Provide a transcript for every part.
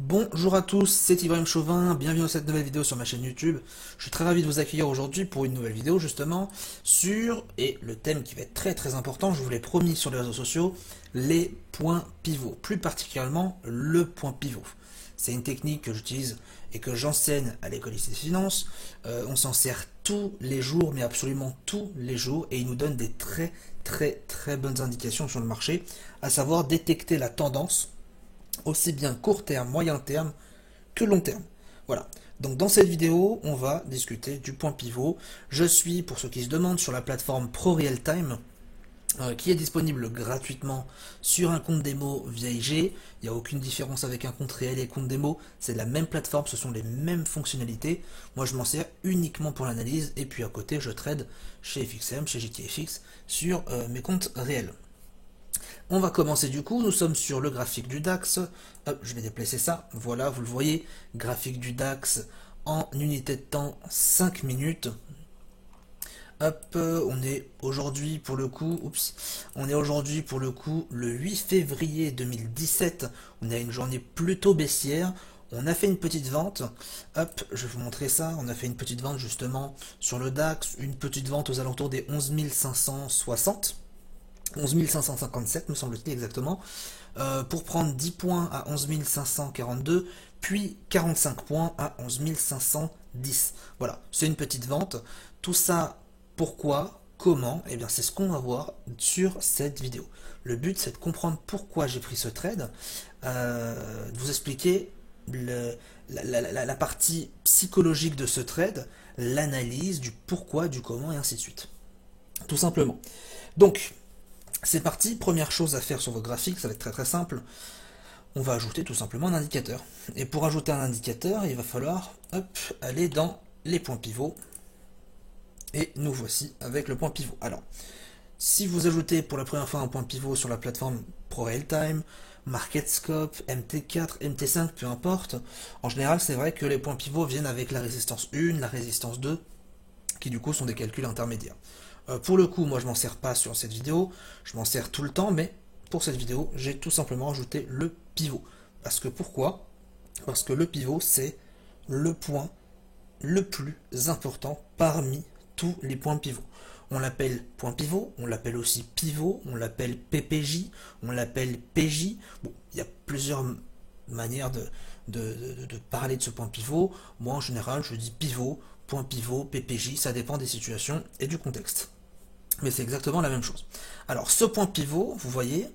Bonjour à tous, c'est Ibrahim Chauvin, bienvenue dans cette nouvelle vidéo sur ma chaîne YouTube. Je suis très ravi de vous accueillir aujourd'hui pour une nouvelle vidéo justement sur, et le thème qui va être très important, je vous l'ai promis sur les réseaux sociaux, les points pivots, plus particulièrement le point pivot. C'est une technique que j'utilise et que j'enseigne à l'école des finances. On s'en sert tous les jours, mais absolument tous les jours, et il nous donne des très bonnes indications sur le marché, à savoir détecter la tendance aussi bien court terme, moyen terme que long terme. Voilà. Donc dans cette vidéo, on va discuter du point pivot. Je suis, pour ceux qui se demandent, sur la plateforme ProRealTime, qui est disponible gratuitement sur un compte démo via IG. Il n'y a aucune différence avec un compte réel et compte démo. C'est la même plateforme, ce sont les mêmes fonctionnalités. Moi, je m'en sers uniquement pour l'analyse. Et puis à côté, je trade chez FXM, chez JTFX, sur mes comptes réels. On va commencer du coup, nous sommes sur le graphique du DAX. Hop, je vais déplacer ça, voilà, vous le voyez, graphique du DAX en unité de temps 5 minutes. Hop, on est aujourd'hui pour le coup, le 8 février 2017. On a une journée plutôt baissière. On a fait une petite vente. Hop, je vais vous montrer ça. On a fait une petite vente justement sur le DAX, une petite vente aux alentours des 11 560. 11 557 me semble-t-il exactement, pour prendre 10 points à 11 542, puis 45 points à 11 510. Voilà, c'est une petite vente. Tout ça, pourquoi, comment, eh bien c'est ce qu'on va voir sur cette vidéo. Le but c'est de comprendre pourquoi j'ai pris ce trade, de vous expliquer la partie psychologique de ce trade, l'analyse du pourquoi, du comment et ainsi de suite. Tout simplement. Donc, c'est parti, première chose à faire sur vos graphiques, ça va être très simple. On va ajouter tout simplement un indicateur. Et pour ajouter un indicateur, il va falloir aller dans les points pivots. Et nous voici avec le point pivot. Alors, si vous ajoutez pour la première fois un point pivot sur la plateforme ProRealTime, MarketScope, MT4, MT5, peu importe, en général c'est vrai que les points pivots viennent avec la résistance 1, la résistance 2, qui du coup sont des calculs intermédiaires. Pour le coup, moi je m'en sers pas sur cette vidéo, je m'en sers tout le temps, mais pour cette vidéo, j'ai tout simplement ajouté le pivot. Parce que pourquoi? Parce que le pivot, c'est le point le plus important parmi tous les points pivots. On l'appelle point pivot, on l'appelle aussi pivot, on l'appelle PPJ, on l'appelle PJ. Bon, il y a plusieurs manières de parler de ce point pivot. Moi, en général, je dis pivot, point pivot, PPJ, ça dépend des situations et du contexte. Mais c'est exactement la même chose. Alors, ce point pivot, vous voyez,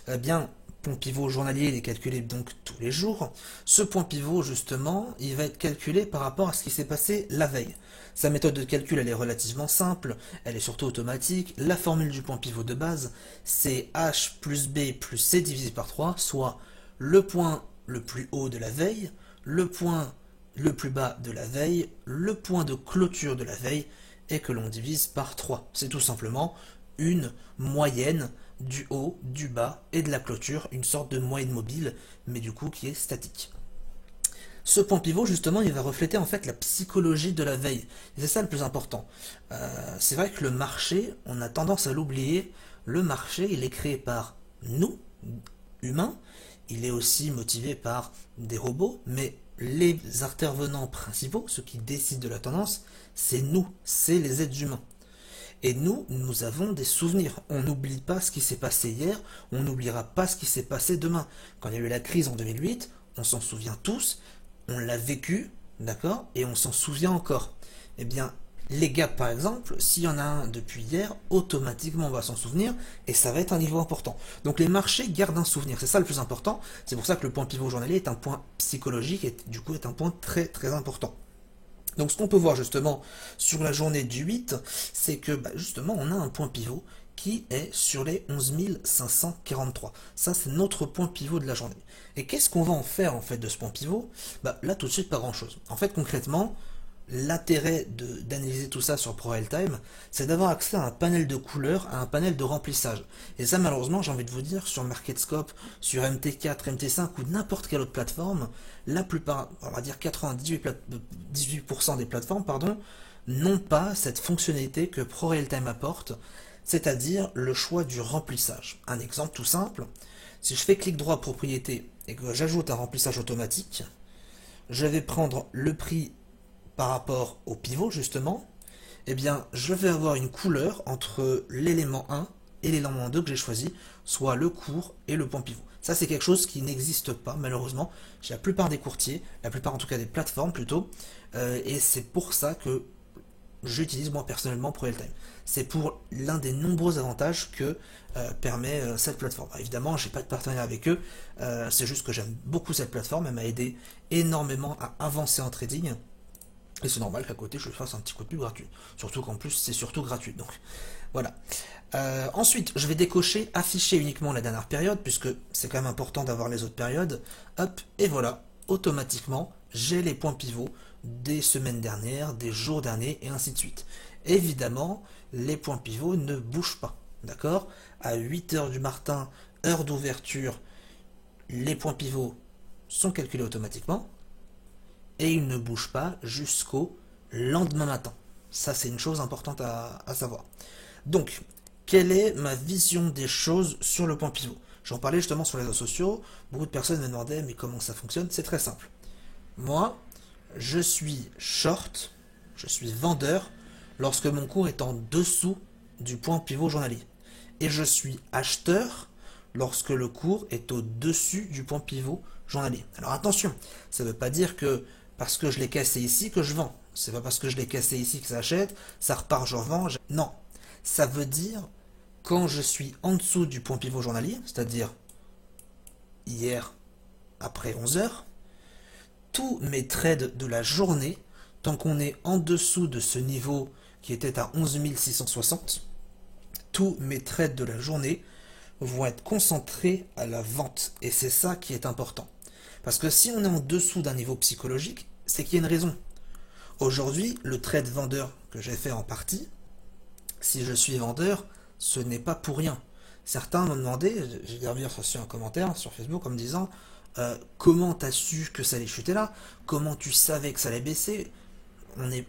eh bien, point pivot journalier, il est calculé donc tous les jours. Ce point pivot, justement, il va être calculé par rapport à ce qui s'est passé la veille. Sa méthode de calcul, elle est relativement simple, elle est surtout automatique. La formule du point pivot de base, c'est H plus B plus C divisé par 3, soit le point le plus haut de la veille, le point le plus bas de la veille, le point de clôture de la veille, et que l'on divise par 3. C'est tout simplement une moyenne du haut, du bas et de la clôture, une sorte de moyenne mobile, mais du coup qui est statique. Ce point pivot, justement, il va refléter en fait la psychologie de la veille. Et c'est ça le plus important. C'est vrai que le marché, on a tendance à l'oublier, le marché, il est créé par nous, humains, il est aussi motivé par des robots, mais les intervenants principaux, ceux qui décident de la tendance, c'est nous, c'est les êtres humains. Et nous, nous avons des souvenirs. On n'oublie pas ce qui s'est passé hier, on n'oubliera pas ce qui s'est passé demain. Quand il y a eu la crise en 2008, on s'en souvient tous, on l'a vécu, d'accord, et on s'en souvient encore. Eh bien, les gaps par exemple, s'il y en a un depuis hier, automatiquement on va s'en souvenir, et ça va être un niveau important. Donc les marchés gardent un souvenir, c'est ça le plus important, c'est pour ça que le point pivot journalier est un point psychologique, et du coup est un point très important. Donc ce qu'on peut voir justement sur la journée du 8, c'est que justement on a un point pivot qui est sur les 11 543. Ça c'est notre point pivot de la journée. Et qu'est-ce qu'on va en faire en fait de ce point pivot? Là tout de suite pas grand chose. En fait concrètement, l'intérêt d'analyser tout ça sur ProRealTime, c'est d'avoir accès à un panel de couleurs, à un panel de remplissage. Et ça, malheureusement, j'ai envie de vous dire, sur MarketScope, sur MT4, MT5 ou n'importe quelle autre plateforme, la plupart, on va dire 98% des plateformes, pardon, n'ont pas cette fonctionnalité que ProRealTime apporte, c'est-à-dire le choix du remplissage. Un exemple tout simple, si je fais clic droit propriété et que j'ajoute un remplissage automatique, je vais prendre le prix par rapport au pivot justement, eh bien je vais avoir une couleur entre l'élément 1 et l'élément 2 que j'ai choisi, soit le cours et le point pivot. Ça c'est quelque chose qui n'existe pas malheureusement chez la plupart des courtiers, la plupart en tout cas des plateformes plutôt, et c'est pour ça que j'utilise moi personnellement ProRealTime. C'est pour l'un des nombreux avantages que permet cette plateforme. Évidemment, j'ai pas de partenariat avec eux, c'est juste que j'aime beaucoup cette plateforme, elle m'a aidé énormément à avancer en trading. Et c'est normal qu'à côté je fasse un petit coup de pub gratuit. Surtout qu'en plus c'est surtout gratuit. Donc voilà. Ensuite, je vais décocher afficher uniquement la dernière période, puisque c'est quand même important d'avoir les autres périodes. Hop, et voilà, automatiquement, j'ai les points pivots des semaines dernières, des jours derniers, et ainsi de suite. Évidemment, les points pivots ne bougent pas. D'accord? À 8 h du matin, heure d'ouverture, les points pivots sont calculés automatiquement et ils ne bougent pas jusqu'au lendemain matin. Ça, c'est une chose importante à savoir. Donc, quelle est ma vision des choses sur le point pivot? J'en parlais justement sur les réseaux sociaux. Beaucoup de personnes me demandaient, mais comment ça fonctionne? C'est très simple. Moi, je suis short, je suis vendeur lorsque mon cours est en dessous du point pivot journalier. Et je suis acheteur lorsque le cours est au-dessus du point pivot journalier. Alors attention, ça ne veut pas dire que parce que je l'ai cassé ici que je vends. C'est pas parce que je l'ai cassé ici que ça achète, ça repart, je revends. Non, ça veut dire quand je suis en dessous du point pivot journalier, c'est-à-dire hier après 11 heures, tous mes trades de la journée, tant qu'on est en dessous de ce niveau qui était à 11 660, tous mes trades de la journée vont être concentrés à la vente. Et c'est ça qui est important. Parce que si on est en dessous d'un niveau psychologique, c'est qu'il y a une raison. Aujourd'hui, le trade vendeur que j'ai fait en partie, si je suis vendeur, ce n'est pas pour rien. Certains m'ont demandé, j'ai d'ailleurs reçu un commentaire sur Facebook en me disant comment t'as su que ça allait chuter là? Comment tu savais que ça allait baisser?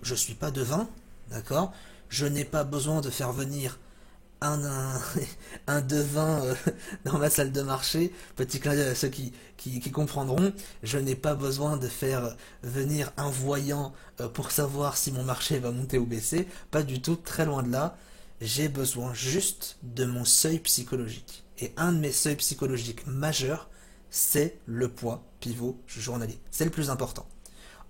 Je suis pas devin, d'accord? Je n'ai pas besoin de faire venir un, un devin dans ma salle de marché. Petit clin d'œil à ceux qui comprendront. Je n'ai pas besoin de faire venir un voyant pour savoir si mon marché va monter ou baisser. Pas du tout, très loin de là. J'ai besoin juste de mon seuil psychologique. Et un de mes seuils psychologiques majeurs, c'est le point pivot journalier. C'est le plus important.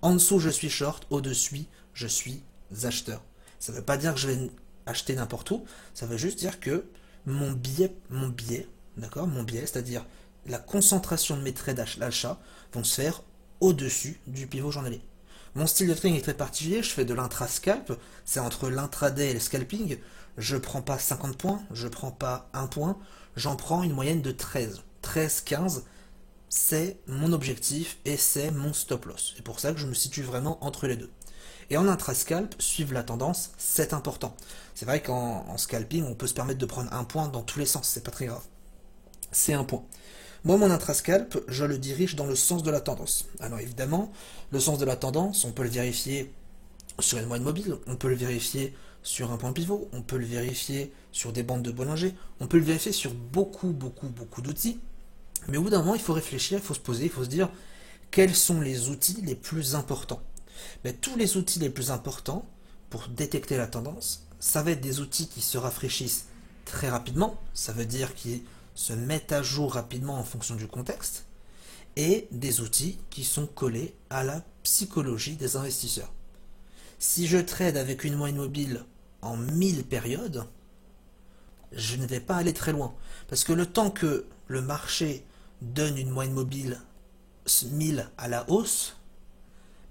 En dessous, je suis short. Au-dessus, je suis acheteur. Ça ne veut pas dire que je vais acheter n'importe où. Ça veut juste dire que d'accord, mon biais, c'est-à-dire la concentration de mes trades d'achat vont se faire au-dessus du pivot journalier. Mon style de trading est très particulier. Je fais de l'intra-scalp. C'est entre l'intraday et le scalping. Je prends pas 50 points, je prends pas 1 point, j'en prends une moyenne de 13. 13-15, c'est mon objectif et c'est mon stop loss. C'est pour ça que je me situe vraiment entre les deux. Et en intra-scalp, suivre la tendance, c'est important. C'est vrai qu'en scalping, on peut se permettre de prendre un point dans tous les sens, c'est pas très grave. C'est un point. Moi, mon intra-scalp, je le dirige dans le sens de la tendance. Alors évidemment, le sens de la tendance, on peut le vérifier sur une moyenne mobile, on peut le vérifier sur un point pivot, on peut le vérifier sur des bandes de Bollinger, on peut le vérifier sur beaucoup d'outils. Mais au bout d'un moment, il faut réfléchir, il faut se poser, il faut se dire quels sont les outils les plus importants. Mais tous les outils les plus importants pour détecter la tendance, ça va être des outils qui se rafraîchissent très rapidement, ça veut dire qu'ils se mettent à jour rapidement en fonction du contexte, et des outils qui sont collés à la psychologie des investisseurs. Si je trade avec une moyenne mobile en 1000 périodes, je ne vais pas aller très loin. Parce que le temps que le marché donne une moyenne mobile 1000 à la hausse,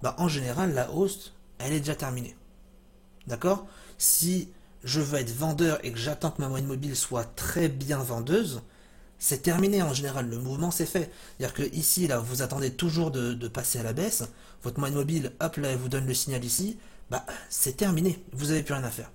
bah en général, la hausse, elle est déjà terminée. D'accord? Si je veux être vendeur et que j'attends que ma moyenne mobile soit très bien vendeuse, c'est terminé en général, le mouvement c'est fait. C'est-à-dire que ici, là, vous attendez toujours de passer à la baisse, votre moyenne mobile, hop là, elle vous donne le signal ici, bah c'est terminé, vous n'avez plus rien à faire.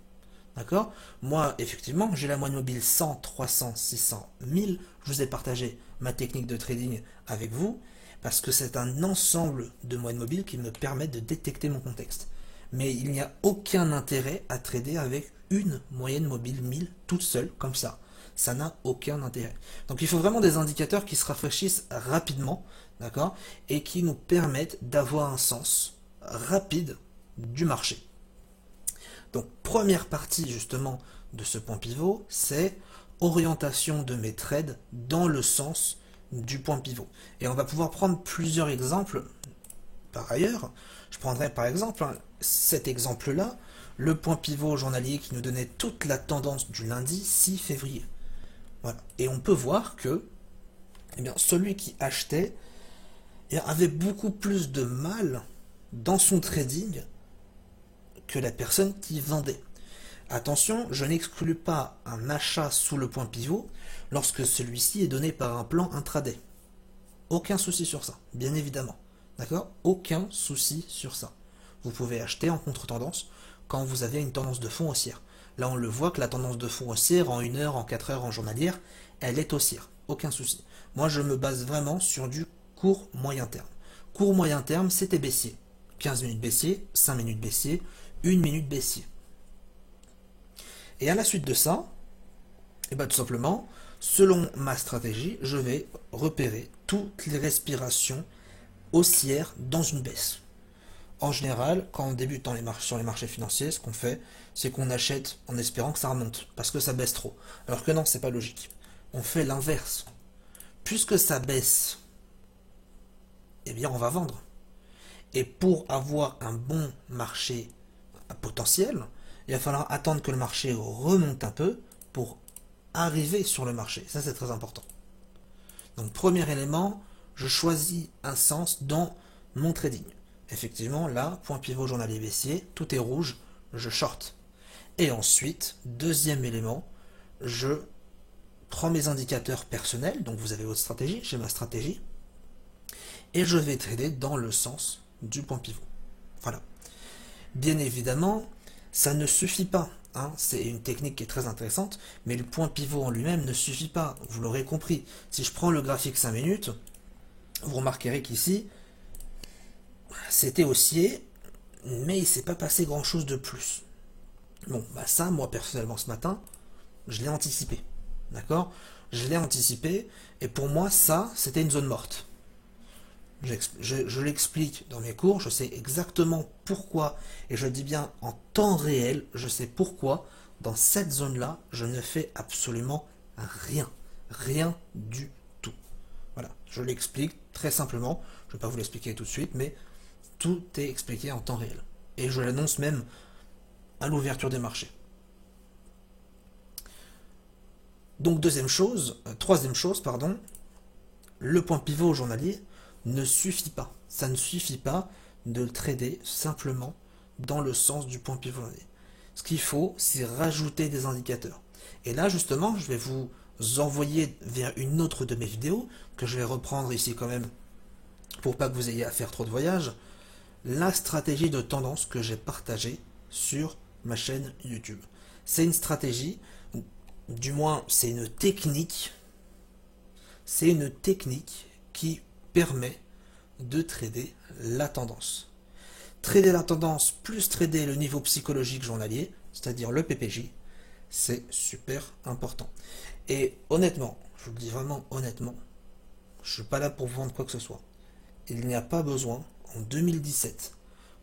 D'accord? Moi, effectivement, j'ai la moyenne mobile 100, 300, 600, 1000. Je vous ai partagé ma technique de trading avec vous parce que c'est un ensemble de moyennes mobiles qui me permettent de détecter mon contexte. Mais il n'y a aucun intérêt à trader avec une moyenne mobile 1000 toute seule, comme ça. ça n'a aucun intérêt. Donc il faut vraiment des indicateurs qui se rafraîchissent rapidement, d'accord, et qui nous permettent d'avoir un sens rapide du marché. Donc première partie justement de ce point pivot, c'est orientation de mes trades dans le sens du point pivot. Et on va pouvoir prendre plusieurs exemples par ailleurs. Je prendrai par exemple cet exemple-là, le point pivot journalier qui nous donnait toute la tendance du lundi 6 février. Voilà. Et on peut voir que eh bien, celui qui achetait avait beaucoup plus de mal dans son trading que la personne qui vendait. Attention, je n'exclus pas un achat sous le point pivot lorsque celui-ci est donné par un plan intraday. Aucun souci sur ça, bien évidemment. D'accord? Aucun souci sur ça. Vous pouvez acheter en contre-tendance quand vous avez une tendance de fond haussière. Là, on le voit que la tendance de fond haussière en 1 heure, en 4 heures, en journalière, elle est haussière. Aucun souci. Moi, je me base vraiment sur du court moyen terme. Court moyen terme, c'était baissier. 15 minutes baissier, 5 minutes baissier, 1 minute baissier. Et à la suite de ça, et bien tout simplement, selon ma stratégie, je vais repérer toutes les respirations haussières dans une baisse. En général, quand on débute sur les marchés financiers, ce qu'on fait, c'est qu'on achète en espérant que ça remonte, parce que ça baisse trop. Alors que non, c'est pas logique. On fait l'inverse. Puisque ça baisse, eh bien on va vendre. Et pour avoir un bon marché potentiel, il va falloir attendre que le marché remonte un peu pour arriver sur le marché. Ça, c'est très important. Donc, premier élément, je choisis un sens dans mon trading. Effectivement, là, point pivot journalier baissier, tout est rouge, je short. Et ensuite, deuxième élément, je prends mes indicateurs personnels, donc vous avez votre stratégie, j'ai ma stratégie, et je vais trader dans le sens du point pivot. Voilà. Bien évidemment, ça ne suffit pas. Hein. C'est une technique qui est très intéressante, mais le point pivot en lui-même ne suffit pas. Vous l'aurez compris. Si je prends le graphique 5 minutes, vous remarquerez qu'ici, c'était haussier, mais il ne s'est pas passé grand-chose de plus. Bon, bah ça, moi personnellement ce matin, je l'ai anticipé. D'accord? Je l'ai anticipé, et pour moi, ça, c'était une zone morte. Je l'explique dans mes cours, je sais exactement pourquoi, et je dis bien en temps réel, je sais pourquoi, dans cette zone-là, je ne fais absolument rien. Rien du tout. Voilà, je l'explique très simplement, je ne vais pas vous l'expliquer tout de suite, mais tout est expliqué en temps réel. Et je l'annonce même à l'ouverture des marchés. Donc troisième chose, le point pivot journalier ne suffit pas. Ça ne suffit pas de le trader simplement dans le sens du point pivot journalier. Ce qu'il faut, c'est rajouter des indicateurs. Et là, justement, je vais vous envoyer vers une autre de mes vidéos, que je vais reprendre ici quand même, pour pas que vous ayez à faire trop de voyages, la stratégie de tendance que j'ai partagée sur ma chaîne YouTube. C'est une stratégie, du moins c'est une technique qui permet de trader la tendance. Trader la tendance plus trader le niveau psychologique journalier, c'est-à-dire le PPJ, c'est super important. Et honnêtement, je vous le dis vraiment honnêtement, je ne suis pas là pour vendre quoi que ce soit. Il n'y a pas besoin, en 2017,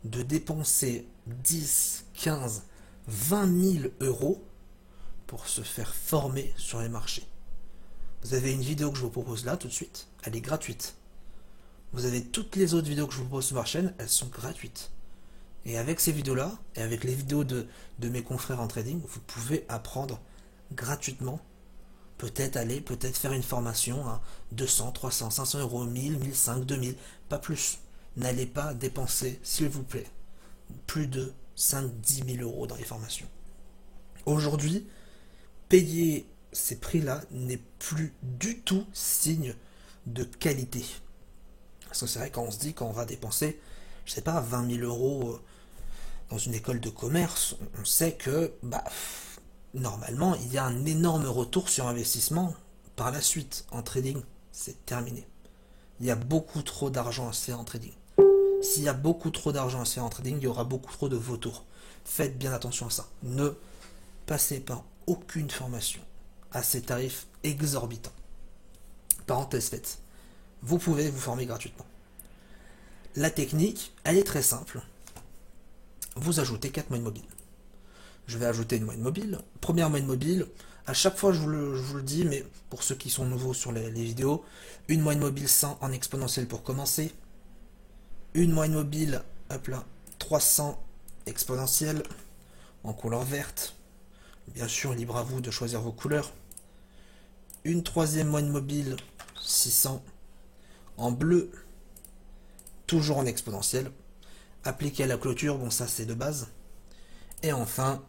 de dépenser 10, 15, 20 000 euros pour se faire former sur les marchés. Vous avez une vidéo que je vous propose là tout de suite, elle est gratuite. Vous avez toutes les autres vidéos que je vous propose sur ma chaîne, elles sont gratuites. Et avec ces vidéos-là, et avec les vidéos de mes confrères en trading, vous pouvez apprendre gratuitement, peut-être faire une formation à 200, 300, 500 euros, 1000, 1500, 2000, pas plus. N'allez pas dépenser, s'il vous plaît, plus de 5, 10 000 euros dans les formations. Aujourd'hui, payer ces prix-là n'est plus du tout signe de qualité. Parce que c'est vrai, quand on se dit qu'on va dépenser, je sais pas, 20 000 euros dans une école de commerce, on sait que, normalement, il y a un énorme retour sur investissement par la suite. En trading, c'est terminé. Il y a beaucoup trop d'argent à se faire en trading. S'il y a beaucoup trop d'argent à se faire en trading, il y aura beaucoup trop de vautours. Faites bien attention à ça. Ne passez par aucune formation à ces tarifs exorbitants. Parenthèse faite, vous pouvez vous former gratuitement. La technique, elle est très simple. Vous ajoutez 4 moyennes mobiles. Je vais ajouter une moyenne mobile. Première moyenne mobile, à chaque fois je vous le dis, mais pour ceux qui sont nouveaux sur les vidéos, une moyenne mobile 100 en exponentielle pour commencer. Une moyenne mobile, hop là, 300 exponentielle en couleur verte. Bien sûr, libre à vous de choisir vos couleurs. Une troisième moyenne mobile, 600 en bleu, toujours en exponentielle. Appliqué à la clôture, bon ça c'est de base. Et enfin,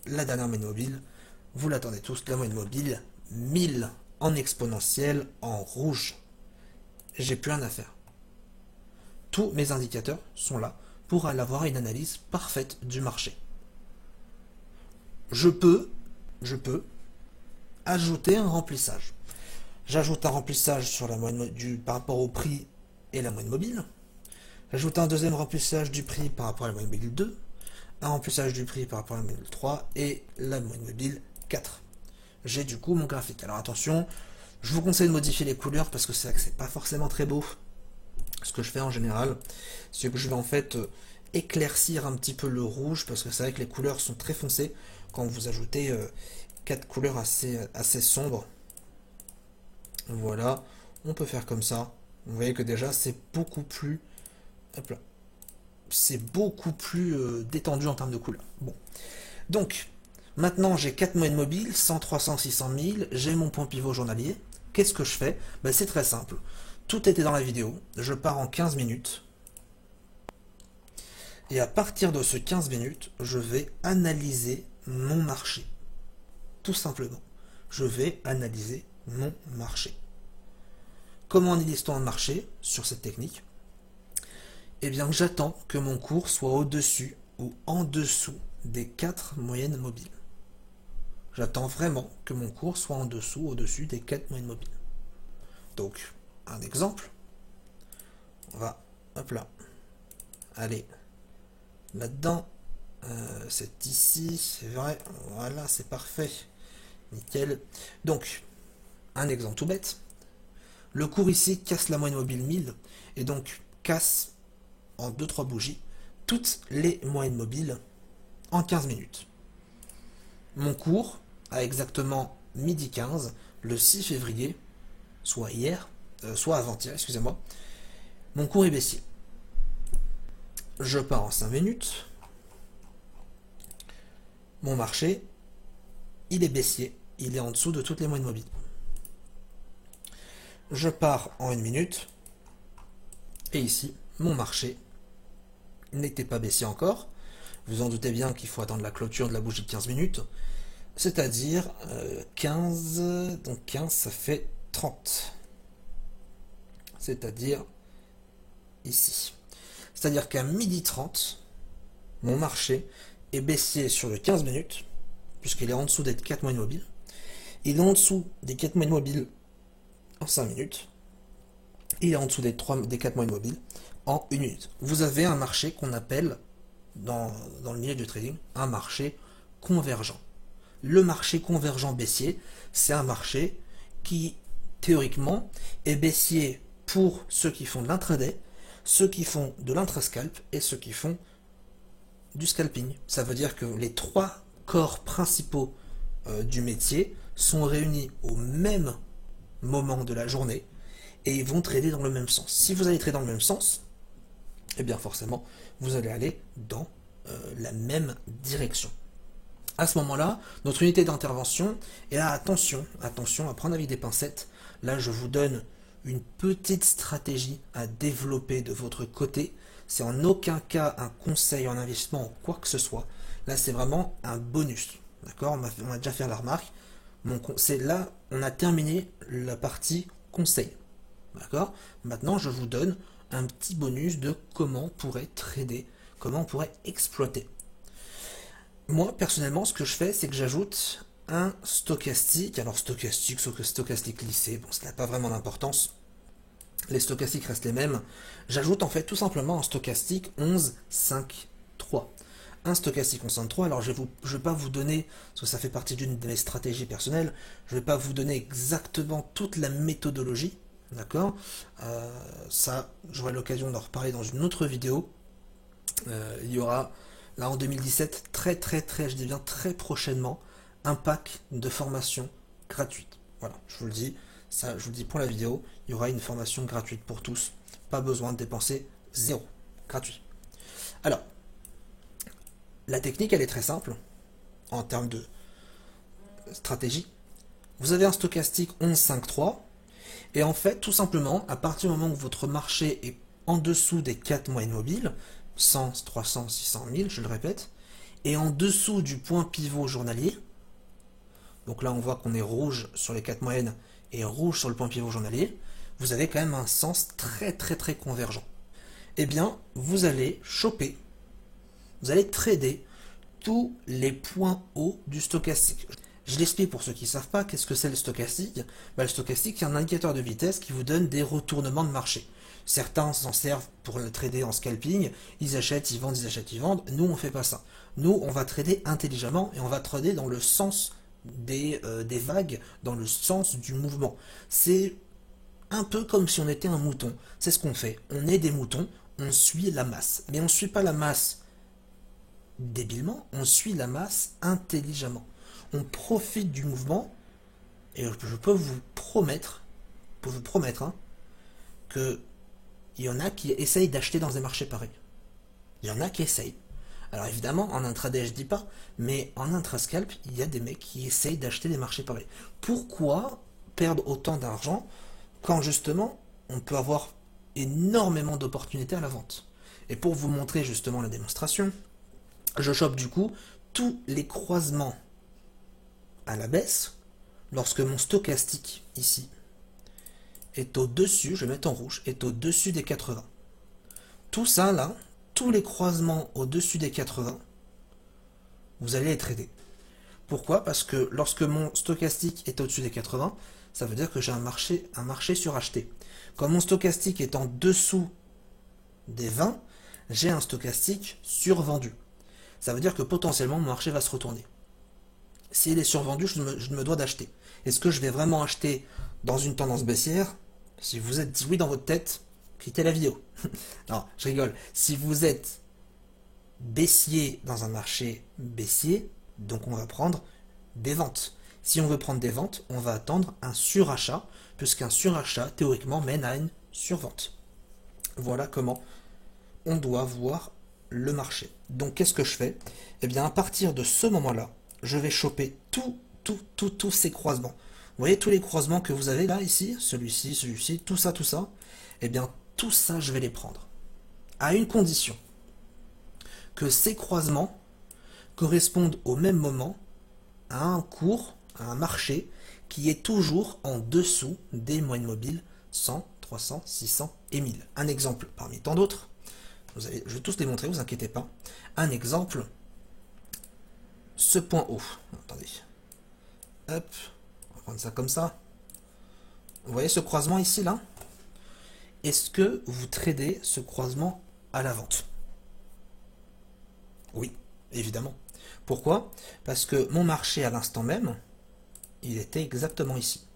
la dernière moyenne mobile, vous l'attendez tous, la moyenne mobile, 1000 en exponentielle en rouge. J'ai plus rien à faire. Tous mes indicateurs sont là pour avoir une analyse parfaite du marché. Je peux ajouter un remplissage. J'ajoute un remplissage sur la moyenne par rapport au prix et la moyenne mobile. J'ajoute un deuxième remplissage du prix par rapport à la moyenne mobile 2, un remplissage du prix par rapport à la moyenne mobile 3 et la moyenne mobile 4. J'ai du coup mon graphique. Alors attention, je vous conseille de modifier les couleurs parce que c'est vrai que c'est pas forcément très beau. Ce que je fais en général, c'est que je vais en fait éclaircir un petit peu le rouge parce que c'est vrai que les couleurs sont très foncées quand vous ajoutez 4 couleurs assez sombres. Voilà, on peut faire comme ça. Vous voyez que déjà c'est beaucoup plus détendu en termes de couleurs. Bon. Donc, maintenant j'ai 4 moyennes mobiles, 100, 300, 600, 1000, j'ai mon point pivot journalier. Qu'est-ce que je fais? C'est très simple. Tout était dans la vidéo, je pars en 15 minutes. Et à partir de ce 15 minutes, je vais analyser mon marché. Tout simplement. Je vais analyser mon marché. Comment analyse-t-on un marché sur cette technique? Eh bien, j'attends que mon cours soit au-dessus ou en dessous des 4 moyennes mobiles. J'attends vraiment que mon cours soit en dessous, au-dessus des 4 moyennes mobiles. Donc, un exemple. On va, hop là, aller là-dedans. C'est ici, c'est vrai. Voilà, c'est parfait. Nickel. Donc, un exemple tout bête. Le cours ici casse la moyenne mobile 1000 et donc casse en 2-3 bougies toutes les moyennes mobiles en 15 minutes. Mon cours, à exactement midi 15, le 6 février, soit hier, soit avant-hier, excusez-moi, mon cours est baissier. Je pars en 5 minutes. Mon marché, il est baissier, il est en dessous de toutes les moyennes mobiles. Je pars en 1 minute. Et ici, mon marché n'était pas baissier encore. Vous en doutez bien qu'il faut attendre la clôture de la bougie de 15 minutes. C'est-à-dire 15, donc 15 ça fait 30. C'est-à-dire ici. C'est-à-dire qu'à midi 30, mon marché est baissier sur le 15 minutes, puisqu'il est en dessous des 4 moyennes mobiles. Il est en dessous des 4 moyennes mobiles en 5 minutes. Il est en dessous des 4 moyennes mobiles en 1 minute. Vous avez un marché qu'on appelle, dans le milieu du trading, un marché convergent. Le marché convergent baissier, c'est un marché qui, théoriquement, est baissier pour ceux qui font de l'intraday, ceux qui font de l'intrascalp et ceux qui font du scalping. Ça veut dire que les 3 corps principaux du métier sont réunis au même moment de la journée et ils vont trader dans le même sens. Si vous allez trader dans le même sens, eh bien forcément, vous allez aller dans la même direction. À ce moment-là, notre unité d'intervention, et là attention à prendre avec des pincettes, là je vous donne une petite stratégie à développer de votre côté. C'est en aucun cas un conseil en investissement ou quoi que ce soit. Là c'est vraiment un bonus. D'accord, on a déjà fait la remarque. C'est là, on a terminé la partie conseil. D'accord. Maintenant, je vous donne un petit bonus de comment on pourrait trader, comment on pourrait exploiter. Moi, personnellement, ce que je fais, c'est que j'ajoute un stochastique. Alors, stochastique lissé, bon, ça n'a pas vraiment d'importance. Les stochastiques restent les mêmes. J'ajoute en fait tout simplement un stochastique 11, 5, 3. un stochastique en 63. Alors je vais pas vous donner, parce que ça fait partie d'une de mes stratégies personnelles, je vais pas vous donner exactement toute la méthodologie, d'accord. Ça, j'aurai l'occasion d'en reparler dans une autre vidéo. Il y aura, là en 2017, je dis bien très prochainement, un pack de formation gratuite. Voilà, je vous le dis, ça, je vous le dis pour la vidéo, il y aura une formation gratuite pour tous. Pas besoin de dépenser zéro. Gratuit. Alors, la technique, elle est très simple en termes de stratégie. Vous avez un stochastique 11,53 et en fait, tout simplement, à partir du moment où votre marché est en dessous des 4 moyennes mobiles, 100, 300, 600, 1000, je le répète, et en dessous du point pivot journalier, donc là on voit qu'on est rouge sur les 4 moyennes et rouge sur le point pivot journalier, vous avez quand même un sens très convergent. Eh bien, vous allez choper, vous allez trader tous les points hauts du stochastique. Je l'explique pour ceux qui ne savent pas, qu'est-ce que c'est le stochastique? Le stochastique, c'est un indicateur de vitesse qui vous donne des retournements de marché. Certains s'en servent pour le trader en scalping, ils achètent, ils vendent, ils achètent, ils vendent. Nous, on ne fait pas ça. Nous, on va trader intelligemment et on va trader dans le sens des vagues, dans le sens du mouvement. C'est un peu comme si on était un mouton. C'est ce qu'on fait. On est des moutons, on suit la masse. Mais on ne suit pas la masse débilement, on suit la masse intelligemment. On profite du mouvement et je peux vous promettre, hein, que il y en a qui essayent d'acheter dans des marchés pareils. Il y en a qui essayent. Alors évidemment, en intraday, je dis pas, mais en intrascalp, il y a des mecs qui essayent d'acheter des marchés pareils. Pourquoi perdre autant d'argent quand justement on peut avoir énormément d'opportunités à la vente? Et pour vous montrer justement la démonstration, je chope du coup tous les croisements à la baisse lorsque mon stochastique ici est au-dessus, je vais mettre en rouge, est au-dessus des 80. Tout ça là, tous les croisements au-dessus des 80, vous allez les trader. Pourquoi? Parce que lorsque mon stochastique est au-dessus des 80, ça veut dire que j'ai un marché suracheté. Quand mon stochastique est en dessous des 20, j'ai un stochastique survendu. Ça veut dire que potentiellement mon marché va se retourner. S'il est survendu, je me dois d'acheter. Est-ce que je vais vraiment acheter dans une tendance baissière? Si vous êtes dit oui dans votre tête, quittez la vidéo. Non, je rigole. Si vous êtes baissier dans un marché baissier, donc on va prendre des ventes. Si on veut prendre des ventes, on va attendre un surachat, puisqu'un surachat, théoriquement, mène à une survente. Voilà comment on doit voir le marché. Donc qu'est-ce que je fais? Eh bien, à partir de ce moment-là, je vais choper tous ces croisements. Vous voyez tous les croisements que vous avez là, ici, celui-ci, tout ça. Eh bien, tout ça, je vais les prendre. À une condition. Que ces croisements correspondent au même moment à un cours, à un marché qui est toujours en dessous des moyennes mobiles 100, 300, 600 et 1000. Un exemple parmi tant d'autres. Je vais tous les montrer, vous inquiétez pas. Un exemple, ce point haut. Attendez. Hop, on va prendre ça comme ça. Vous voyez ce croisement ici, là? Est-ce que vous tradez ce croisement à la vente? Oui, évidemment. Pourquoi? Parce que mon marché à l'instant même, il était exactement ici.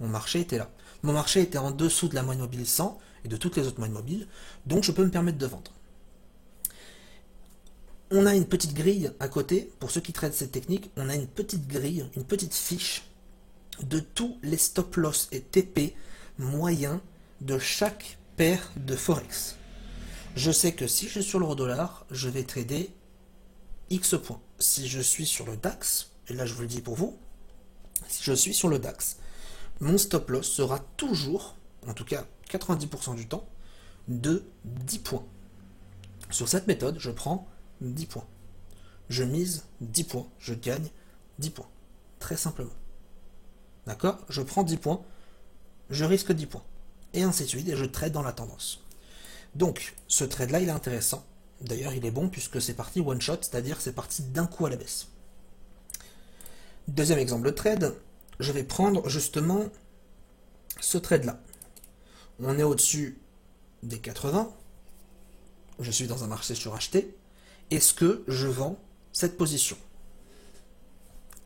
Mon marché était là. Mon marché était en dessous de la moyenne mobile 100 et de toutes les autres moyennes mobiles, donc je peux me permettre de vendre. On a une petite grille à côté, pour ceux qui traitent cette technique, on a une petite grille, une petite fiche de tous les stop loss et TP moyens de chaque paire de Forex. Je sais que si je suis sur l'euro-dollar, je vais trader X points. Si je suis sur le DAX, et là je vous le dis pour vous, si je suis sur le DAX, mon stop loss sera toujours, en tout cas 90% du temps, de 10 points. Sur cette méthode, je prends 10 points. Je mise 10 points, je gagne 10 points. Très simplement. D'accord? Je prends 10 points, je risque 10 points. Et ainsi de suite, et je trade dans la tendance. Donc, ce trade-là, il est intéressant. D'ailleurs, il est bon puisque c'est parti one shot, c'est-à-dire c'est parti d'un coup à la baisse. Deuxième exemple de trade, je vais prendre justement ce trade-là. On est au-dessus des 80, je suis dans un marché suracheté, Est-ce que je vends cette position?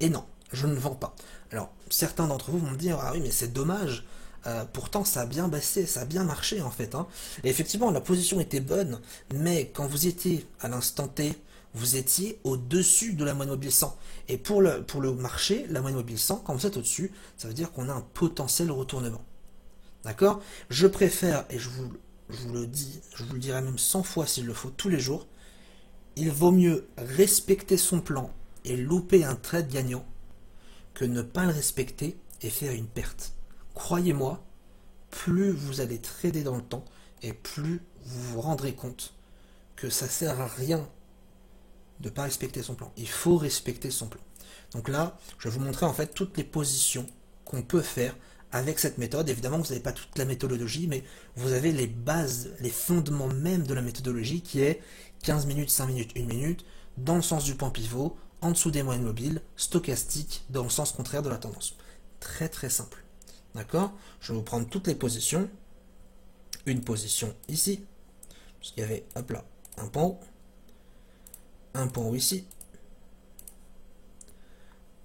Et non, je ne vends pas. Alors, certains d'entre vous vont me dire, ah oui, mais c'est dommage, pourtant ça a bien baissé, ça a bien marché en fait, hein. Et effectivement, la position était bonne, mais quand vous étiez à l'instant T, vous étiez au-dessus de la moyenne mobile 100. Et pour le marché, la moyenne mobile 100, quand vous êtes au-dessus, ça veut dire qu'on a un potentiel retournement. D'accord? Je préfère, et je vous le dis, je vous le dirai même 100 fois s'il le faut, tous les jours, il vaut mieux respecter son plan et louper un trade gagnant que ne pas le respecter et faire une perte. Croyez-moi, plus vous allez trader dans le temps et plus vous vous rendrez compte que ça sert à rien de ne pas respecter son plan. Il faut respecter son plan. Donc là, je vais vous montrer en fait toutes les positions qu'on peut faire avec cette méthode. Évidemment, vous n'avez pas toute la méthodologie, mais vous avez les bases, les fondements même de la méthodologie qui est 15 minutes, 5 minutes, 1 minute, dans le sens du point pivot, en dessous des moyennes mobiles, stochastique, dans le sens contraire de la tendance. Très très simple. D'accord? Je vais vous prendre toutes les positions. Une position ici, parce qu'il y avait, hop là, un point haut. Un point haut ici.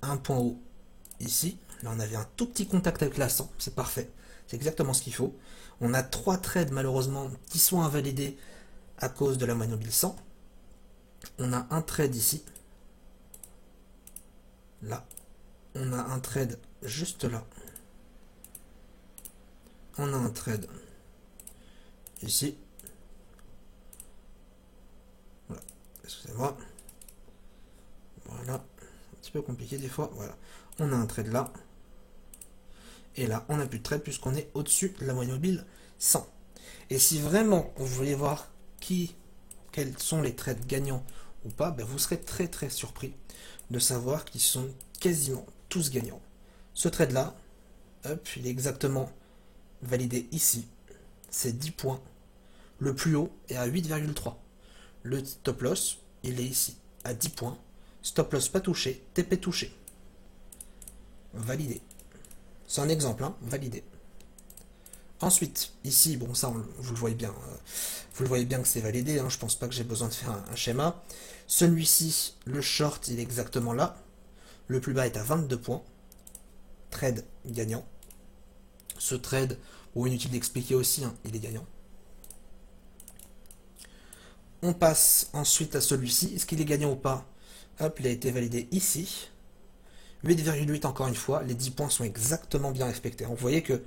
Un point haut ici. Là, on avait un tout petit contact avec la 100. C'est parfait. C'est exactement ce qu'il faut. On a 3 trades, malheureusement, qui sont invalidés à cause de la moyenne mobile 100. On a un trade ici. Là. On a un trade juste là. On a un trade ici. Voilà. Excusez-moi. Voilà. Un petit peu compliqué des fois. Voilà. On a un trade là. Et là, on n'a plus de trade puisqu'on est au-dessus de la moyenne mobile 100. Et si vraiment vous voulez voir quels sont les trades gagnants ou pas, ben vous serez très très surpris de savoir qu'ils sont quasiment tous gagnants. Ce trade là, hop, il est exactement validé ici. C'est 10 points. Le plus haut est à 8,3. Le stop loss, il est ici, à 10 points. Stop loss pas touché, TP touché. Validé. C'est un exemple, hein, validé. Ensuite, ici, bon ça, vous le voyez bien. Vous le voyez bien que c'est validé, hein, je pense pas que j'ai besoin de faire un schéma. Celui-ci, le short, il est exactement là. Le plus bas est à 22 points. Trade gagnant. Ce trade, bon, inutile d'expliquer aussi, hein, il est gagnant. On passe ensuite à celui-ci. Est-ce qu'il est gagnant ou pas? Hop, il a été validé ici. 8,8 encore une fois. Les 10 points sont exactement bien respectés. Vous voyez que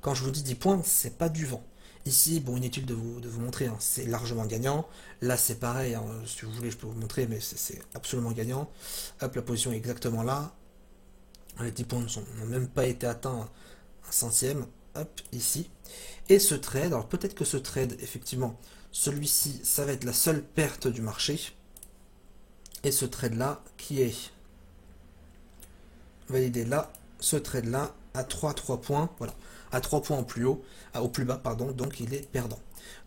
quand je vous dis 10 points, c'est pas du vent. Ici, bon, inutile de vous montrer, hein, c'est largement gagnant. Là, c'est pareil, hein, si vous voulez, je peux vous montrer, mais c'est absolument gagnant. Hop, la position est exactement là. Les 10 points n'ont même pas été atteints un centième. Hop, ici. Et ce trade, alors peut-être que ce trade, effectivement, celui-ci, ça va être la seule perte du marché. Et ce trade-là, qui est validé là, ce trade-là, à 3 points, voilà, à 3 points au plus bas, pardon, donc il est perdant.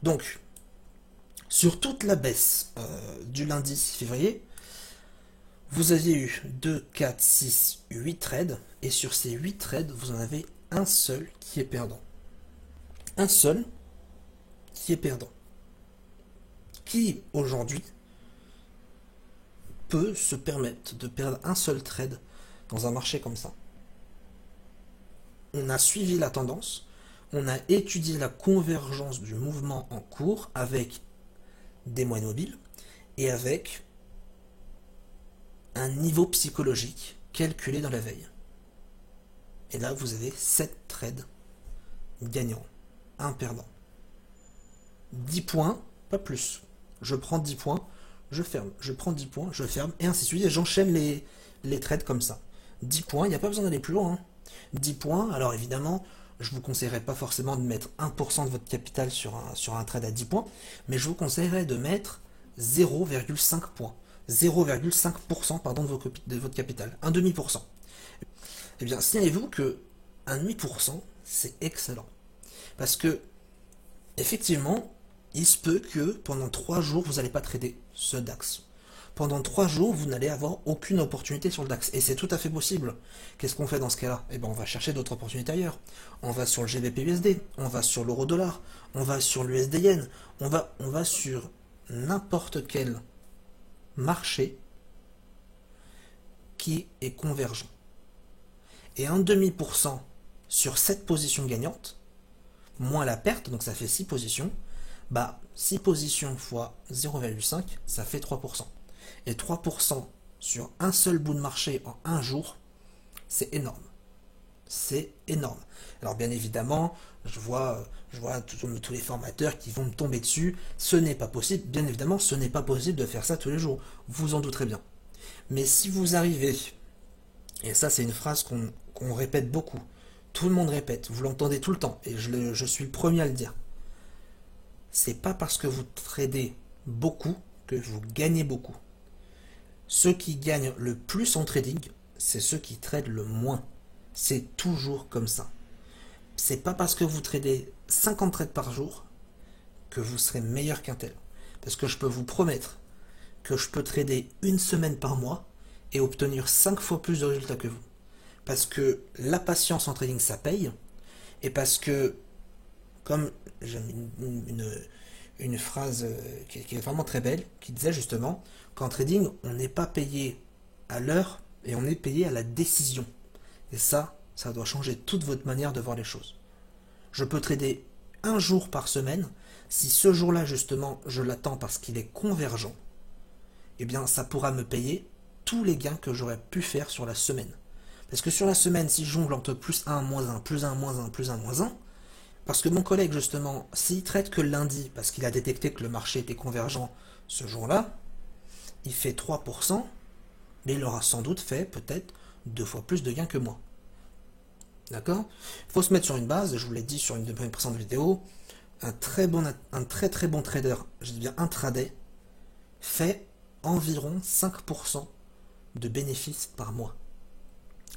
Donc, sur toute la baisse du lundi 6 février, vous aviez eu 2, 4, 6, 8 trades, et sur ces 8 trades, vous en avez un seul qui est perdant. Un seul qui est perdant. Qui, aujourd'hui, peut se permettre de perdre un seul trade dans un marché comme ça? On a suivi la tendance, on a étudié la convergence du mouvement en cours avec des moyennes mobiles et avec un niveau psychologique calculé dans la veille. Et là, vous avez 7 trades gagnants, un perdant. 10 points, pas plus. Je prends 10 points, je ferme. Je prends 10 points, je ferme, et ainsi de suite. Et j'enchaîne les trades comme ça. 10 points, il n'y a pas besoin d'aller plus loin, hein. 10 points, alors évidemment, je ne vous conseillerais pas forcément de mettre 1% de votre capital sur un trade à 10 points, mais je vous conseillerais de mettre 0,5 points. 0,5% pardon, de votre capital. Un demi-pourcent. Eh bien, signalez-vous que un demi-pourcent, c'est excellent. Parce que, effectivement, il se peut que pendant 3 jours, vous n'allez pas trader ce DAX. Pendant 3 jours, vous n'allez avoir aucune opportunité sur le DAX. Et c'est tout à fait possible. Qu'est-ce qu'on fait dans ce cas-là? Eh bien, on va chercher d'autres opportunités ailleurs. On va sur le GBP-USD, on va sur l'euro-dollar, on va sur l'USD-Yen, on va sur n'importe quelle marché qui est convergent. Et 1,5% sur 7 positions gagnantes, moins la perte, donc ça fait 6 positions, bah 6 positions fois 0,5, ça fait 3%. Et 3% sur un seul bout de marché en un jour, c'est énorme. C'est énorme. Alors bien évidemment, je vois tous les formateurs qui vont me tomber dessus. Ce n'est pas possible. Bien évidemment, ce n'est pas possible de faire ça tous les jours. Vous en douterez bien. Mais si vous arrivez, et ça c'est une phrase qu'on répète beaucoup, tout le monde répète, vous l'entendez tout le temps, et je suis le premier à le dire. C'est pas parce que vous tradez beaucoup que vous gagnez beaucoup. Ceux qui gagnent le plus en trading, c'est ceux qui tradent le moins. C'est toujours comme ça. C'est pas parce que vous tradez 50 trades par jour que vous serez meilleur qu'un tel. Parce que je peux vous promettre que je peux trader une semaine par mois et obtenir 5 fois plus de résultats que vous. Parce que la patience en trading, ça paye. Et parce que, comme j'aime une phrase qui est vraiment très belle, qui disait justement qu'en trading, on n'est pas payé à l'heure et on est payé à la décision. Et ça doit changer toute votre manière de voir les choses. Je peux trader un jour par semaine. Si ce jour-là, justement, je l'attends parce qu'il est convergent, eh bien, ça pourra me payer tous les gains que j'aurais pu faire sur la semaine. Parce que sur la semaine, si je jongle entre plus 1, moins 1, plus 1, moins 1, plus 1, moins 1, parce que mon collègue, justement, s'il traite que le lundi, parce qu'il a détecté que le marché était convergent ce jour-là, il fait 3%, mais il aura sans doute fait peut-être 2 fois plus de gains que moi. D'accord? Il faut se mettre sur une base, je vous l'ai dit sur une de mes précédentes vidéos, un très très bon trader, je dis bien intraday, fait environ 5% de bénéfices par mois.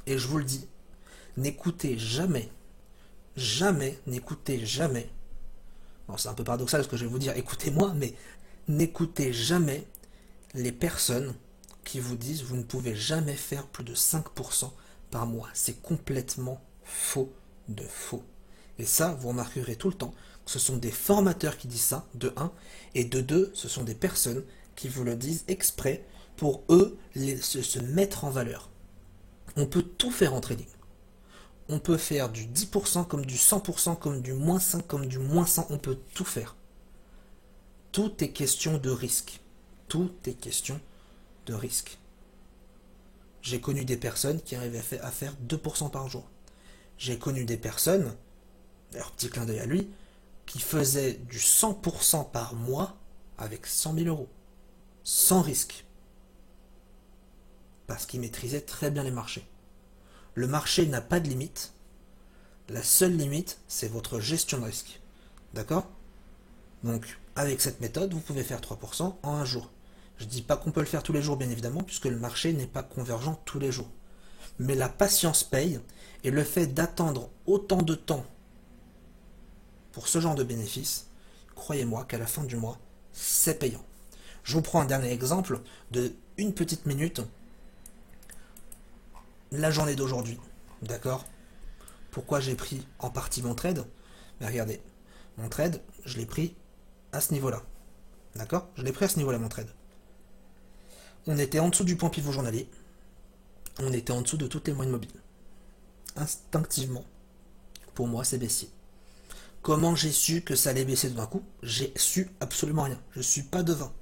Et je vous le dis, n'écoutez jamais, n'écoutez jamais, bon c'est un peu paradoxal ce que je vais vous dire, écoutez-moi, mais n'écoutez jamais les personnes qui vous disent vous ne pouvez jamais faire plus de 5% par mois. C'est complètement faux de faux. Et ça, vous remarquerez tout le temps que ce sont des formateurs qui disent ça, de 1, et de 2, ce sont des personnes qui vous le disent exprès pour eux se mettre en valeur. On peut tout faire en trading. On peut faire du 10% comme du 100%, comme du moins 5, comme du moins 100, on peut tout faire. Tout est question de risque. Tout est question de risque. J'ai connu des personnes qui arrivaient à faire 2% par jour. J'ai connu des personnes, d'ailleurs petit clin d'œil à lui, qui faisaient du 100% par mois avec 100 000 euros. Sans risque. Parce qu'ils maîtrisaient très bien les marchés. Le marché n'a pas de limite. La seule limite, c'est votre gestion de risque. D'accord? Donc, avec cette méthode, vous pouvez faire 3% en un jour. Je ne dis pas qu'on peut le faire tous les jours, bien évidemment, puisque le marché n'est pas convergent tous les jours. Mais la patience paye, et le fait d'attendre autant de temps pour ce genre de bénéfice, croyez-moi qu'à la fin du mois, c'est payant. Je vous prends un dernier exemple de une petite minute. La journée d'aujourd'hui, d'accord? Pourquoi j'ai pris en partie mon trade? Mais regardez, mon trade, je l'ai pris à ce niveau-là. D'accord? Je l'ai pris à ce niveau-là, mon trade. On était en dessous du point pivot journalier. On était en dessous de toutes les moyennes mobiles. Instinctivement, pour moi, c'est baissier. Comment j'ai su que ça allait baisser d'un coup? J'ai su absolument rien. Je ne suis pas devin.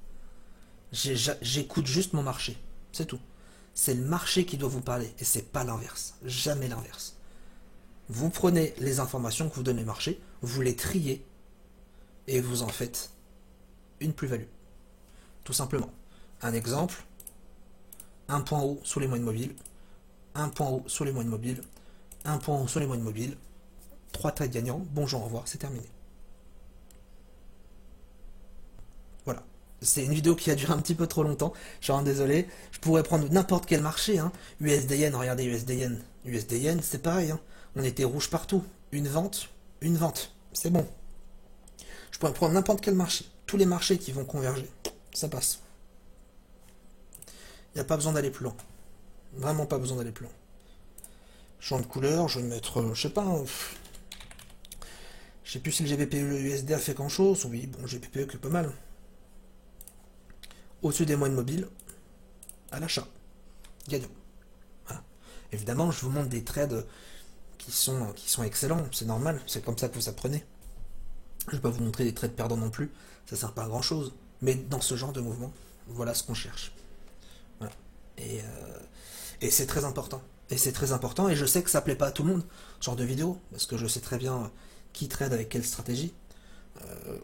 J'écoute juste mon marché. C'est tout. C'est le marché qui doit vous parler et c'est pas l'inverse. Jamais l'inverse. Vous prenez les informations que vous donne le marché, vous les triez et vous en faites une plus-value. Tout simplement. Un exemple, un point haut sur les moyennes mobiles, un point haut sur les moyennes mobiles, un point haut sur les moyennes mobiles, 3 trades gagnants, bonjour, au revoir, c'est terminé. Voilà. C'est une vidéo qui a duré un petit peu trop longtemps, je suis vraiment désolé. Je pourrais prendre n'importe quel marché, hein. USD-Yen, regardez USD-Yen. USD-Yen, c'est pareil, hein. On était rouge partout. Une vente, c'est bon. Je pourrais prendre n'importe quel marché. Tous les marchés qui vont converger, ça passe. Il n'y a pas besoin d'aller plus loin. Vraiment pas besoin d'aller plus loin. Champ de couleur, je vais mettre, je sais pas, je sais plus si le GBP USD a fait grand chose. Oui, bon, GBP que pas mal. Au-dessus des moyennes mobiles, à l'achat. Gagnant. Voilà. Évidemment, je vous montre des trades qui sont excellents, c'est normal, c'est comme ça que vous apprenez. Je ne vais pas vous montrer des trades perdants non plus, ça sert pas à grand chose. Mais dans ce genre de mouvement, voilà ce qu'on cherche. Voilà. Et c'est très important. Et c'est très important, et je sais que ça plaît pas à tout le monde, ce genre de vidéo, parce que je sais très bien qui trade avec quelle stratégie.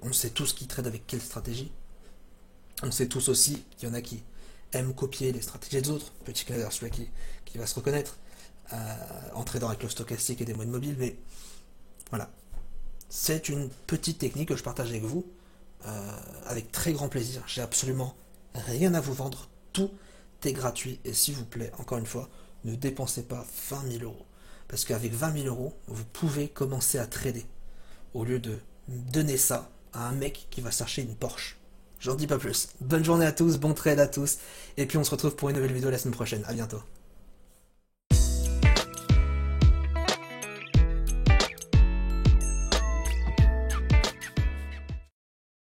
On sait tous qui trade avec quelle stratégie. On sait tous aussi qu'il y en a qui aiment copier les stratégies des autres. Petit clin d'œil, celui qui va se reconnaître en tradant avec le stochastique et des moyennes mobiles, mais voilà. C'est une petite technique que je partage avec vous, avec très grand plaisir. J'ai absolument rien à vous vendre, tout est gratuit, et s'il vous plaît, encore une fois, ne dépensez pas 20 000 euros. Parce qu'avec 20 000 euros, vous pouvez commencer à trader, au lieu de donner ça à un mec qui va chercher une Porsche. J'en dis pas plus. Bonne journée à tous, bon trade à tous, et puis on se retrouve pour une nouvelle vidéo la semaine prochaine. À bientôt.